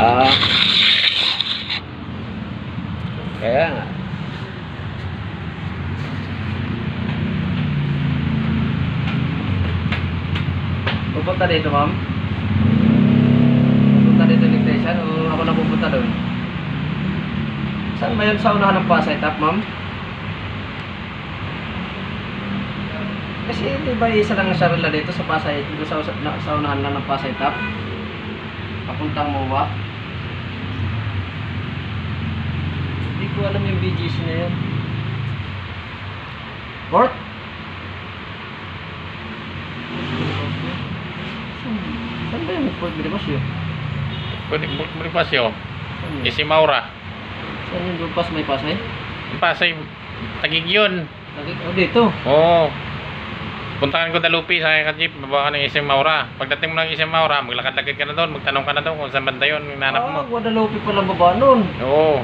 Ah, kaya nga. Pupunta dito, ma'am? Pupunta dito electrician o ako na pupunta doon? Saan ba yun sa unahan ng Pasay Top, ma'am? Kasi di ba isa lang sarila dito sa Pasay, dito sa unahan lang ng Pasay Top? Papuntang MOA. Hindi ko alam yung BGC na yun. Port? Saan ba yung Port Bonifacio? Bonifacio. Isi Maura. Saan yung Dumpas may Pasay? Pasay. Tagig yun. Oh, dito. Oo. Puntahan ko Dalupi sa ka jeep, baba ka ng Isang Maura. Pagdating mo ng Isang Maura, maglakad-lakad ka na doon, magtanong ka na doon kung saan banda yun, hinanap mo. Guadalupe pala baba nun. Oo.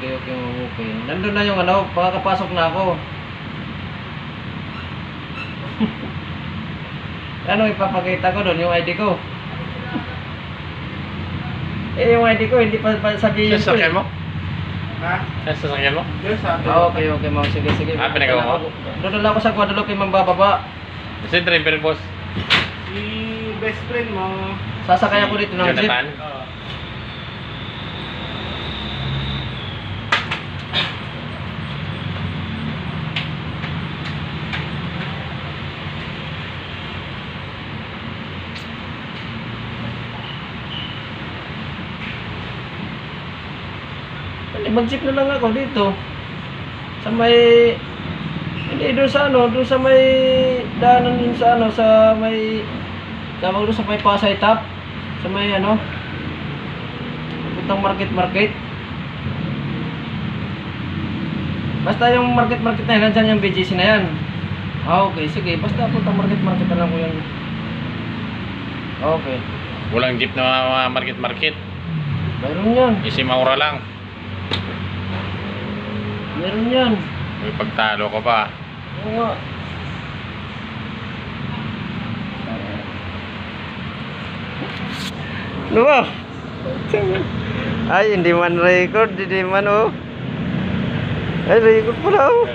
Okay. Nandun na yung ano, pakakapasok na ako. Ano ipapakita ko doon, yung ID ko? Yung ID ko, hindi pa sabihin ko. Sasakyan mo? Ha? Sasakyan mo? Yes, sabi. Okay, ma'am. Sige. Pinagawa mo? Doon lang ako sa Guadalupe, ma'am, bababa. Kasi driver boss. Si best friend mo. Sasakay ako dito ng jeep. Jonathan. Mag-jeep na lang ako dito. Sa may... Hindi, doon sa may... Daanan dun sa sa may... Tawag doon sa may Pasay Top. Sa may puntang market. Basta yung market na yan, nandyan yung BGC na yan. Okay, sige. Basta puntang market na lang ko yan. Okay. Walang jeep na market. Meron yan. Isi Maura lang. Meron yan. May pagtalo ko pa. Oo nga. Ano ba? Ay, hindi man record. Hindi man, oh. Ay, record pala, oh.